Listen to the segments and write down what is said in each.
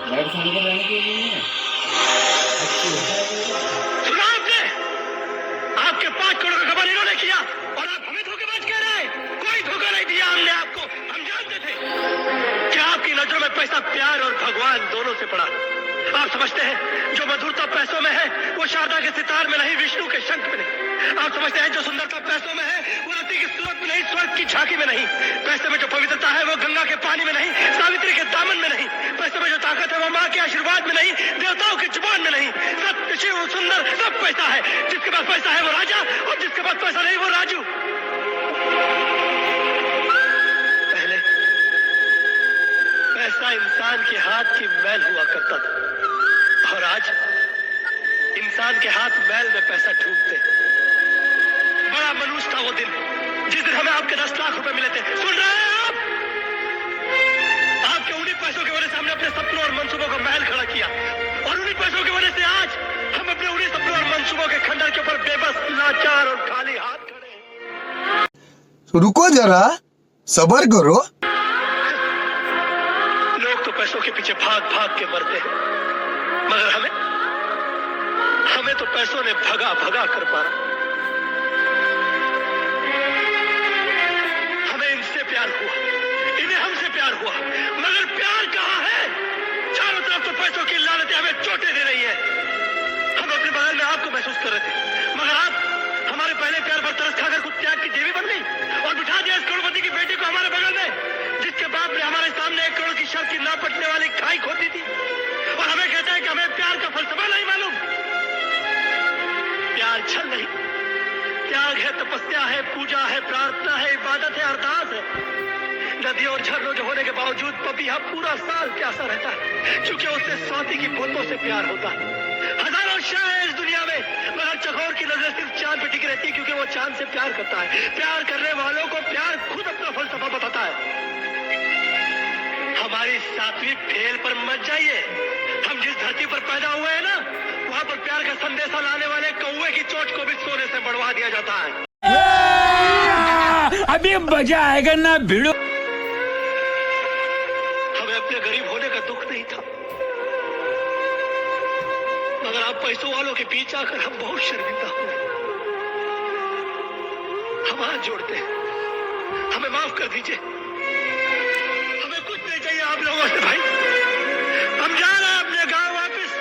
Light समय पर रहने के लिए है। अच्छी होता है सुना आपने? आपके 5 करोड़ का गबन इन्होंने किया और आप हमें धोखेबाज कह रहे हैं। कोई धोखा नहीं दिया हमने आपको। हम जानते थे कि आपकी नजरों में पैसा प्यार और भगवान दोनों से पड़ा। आप समझते हैं जो मधुरता पैसों में है वो शारदा के सितार में नहीं, विष्णु के शंख में नहीं। आप समझते हैं जो सुंदरता पैसों में है वो रति की सूरत में नहीं, स्वर्ग की झांकी में नहीं। पैसे में जो पवित्रता है वो गंगा के पानी में नहीं, सावित्री के दामन में नहीं। पैसे में जो ताकत है वो माँ के आशीर्वाद में नहीं, देवताओं की जुबान में नहीं। सत्य, शिव, सुंदर सब पैसा है। जिसके पास पैसा है वो राजा और जिसके पास पैसा नहीं वो राजू। पहले पैसा इंसान के हाथ की मैल हुआ करता था और आज इंसान के हाथ मैल में पैसा ढूंढते। बड़ा मनुष्य था वो दिन जिस दिन हमें आपके 10 लाख रुपए मिले थे। सुन रहे हैं आप? आपके उन्हीं पैसों की वजह से हमने अपने सपनों और मंसूबों को महल खड़ा किया और उन्हीं पैसों की वजह से आज हम अपने उन्हीं सपनों और मंसूबों के खंडर के ऊपर बेबस, लाचार और खाली हाथ खड़े हैं। रुको जरा, सब्र करो। लोग तो पैसों के पीछे भाग भाग के मरते हैं मगर हमें तो पैसों ने भगा भगा कर मारा। हमें इनसे प्यार हुआ, इन्हें हमसे प्यार हुआ, मगर प्यार कहाँ है? चारों तरफ तो पैसों की लानतें हमें चोटें दे रही है। हम अपने बगल में आपको महसूस कर रहे थे मगर आप हमारे पहले प्यार पर तरस खाकर कुछ त्याग की देवी बन गई और बिठा दिया इस करोड़पति की बेटी को हमारे बगल में, जिसके बाप ने हमारे सामने 1 करोड़ की शर्त की ना पटने वाली खाई खोद दी थी और हमें कहता है कि हमें प्यार का फलसफा नहीं मालूम। प्यार छल नहीं, त्याग है, तपस्या है, पूजा है, प्रार्थना है, इबादत है, अरदास है। नदियों और झरनों के होने के बावजूद पपीहा पूरा साल प्यासा रहता है क्योंकि उससे स्वाति की बोतों से प्यार होता है। हजारों शाह है इस दुनिया में मगर चकोर की नजर सिर्फ चांद पे टिकी रहती है क्योंकि वो चांद से प्यार करता है। प्यार करने वालों को प्यार खुद अपना फलसफा बताता है। हमारी 7वीं फेल पर मत जाइए। हम जिस धरती पर पैदा हुए हैं ना वहाँ पर प्यार का संदेशा लाने वाले कौवे की चोट को भी सोने से बढ़वा दिया जाता है। अभी मजा आएगा ना भिड़ो। हमें अपने गरीब होने का दुख नहीं था मगर आप पैसों वालों के बीच आकर हम बहुत शर्मिंदा हुए। हम हाथ जोड़ते हैं, हमें माफ कर दीजिए। हमें कुछ नहीं चाहिए आप लोगों से भाई। हम जा रहे हैं अपने गांव वापस।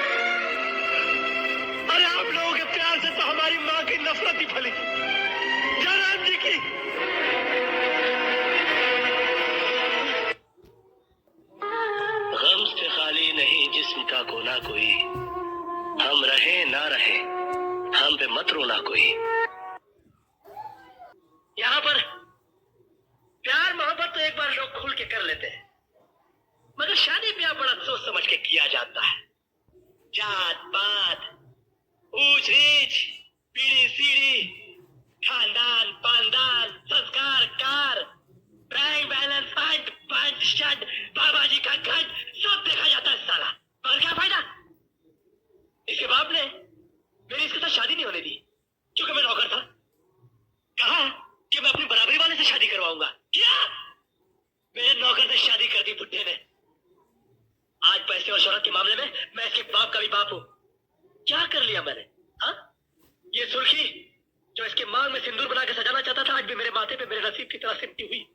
अरे आप लोगों के प्यार से तो हमारी माँ की नफरत ही फली। जयराम जी की गम से खाली नहीं जिस्म का कोना कोई, हम रहे ना रहे हम पे मत रोना कोई। यहाँ पर प्यार मोहब्बत तो एक बार लोग खुल के कर लेते हैं मगर शादी ब्याह बड़ा सोच समझ के किया जाता है। जात पात, ऊंच नीच, पीढ़ी सीढ़ी, खानदान पानदान, संस्कार कार, बैंक बैलेंस, फंड पंच शट, बाबा जी का घट सब देखा जाता है साला। और क्या फायदा? इसके बाप ने मेरी इसके साथ शादी नहीं होने दी क्योंकि मैं नौकर था। कहा कि मैं अपनी बराबरी वाले से शादी करवाऊंगा। क्या मेरे नौकर से शादी कर दी बुड्ढे ने। आज पैसे और शोहरत के मामले में मैं इसके बाप का भी बाप हूं। क्या कर लिया मैंने? हाँ, ये सुर्खी जो इसके मांग में सिंदूर बना के सजाना चाहता था आज भी मेरे माथे पे मेरे नसीब की तरह सिमटी हुई।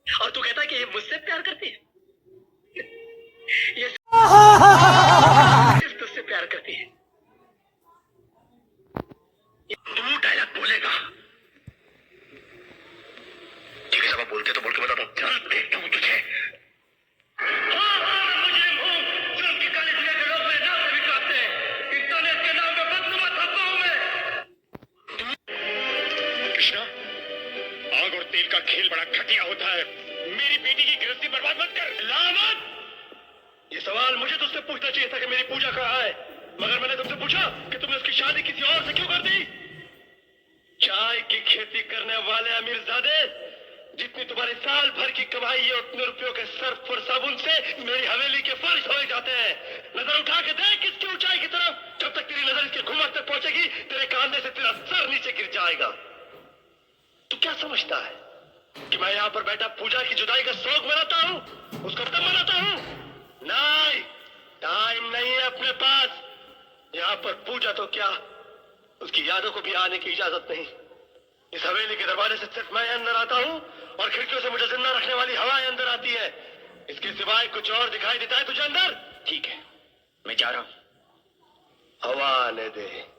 और तू कहता है कि ये मुझसे प्यार करती है? ये सिर्फ तुझसे प्यार करती है। तू डायलॉग बोलेगा? ठीक है, सब बोलते तो बोल के बताता हूँ। चल देखता हूँ तुझे। कृष्णा, आग और तेल का खेल बड़ा घटिया होता है। मेरी बेटी की गृहस्थी बर्बाद मत कर। लामत! ये सवाल मुझे तुझसे पूछना चाहिए था कि मेरी पूजा कहाँ है, मगर मैंने तुमसे पूछा कि तुमने उसकी शादी किसी और से क्यों कर दी। चाय की खेती करने वाले अमीरजादे, जितनी तुम्हारी साल भर की कमाई है उतने रुपयों के सर्फ और साबुन से मेरी हवेली के फर्श हो जाते हैं। नजर उठा के देख इसकी ऊंचाई की तरफ। जब तक तेरी नजर इसके घुमक तक पहुंचेगी तेरे कांधे से तेरा सर नीचे गिर जाएगा। तू क्या समझता है कि मैं यहाँ पर बैठा पूजा की जुदाई का शौक मनाता हूँ, उसको तब मनाता हूँ? नहीं, तो क्या, उसकी यादों को भी आने की इजाजत नहीं। इस हवेली के दरवाजे से सिर्फ मैं अंदर आता हूँ और खिड़कियों से मुझे जिंदा रखने वाली हवाएं अंदर आती है। इसके सिवाय कुछ और दिखाई देता है तुझे अंदर? ठीक है, मैं जा रहा हूँ। हवा आने दे।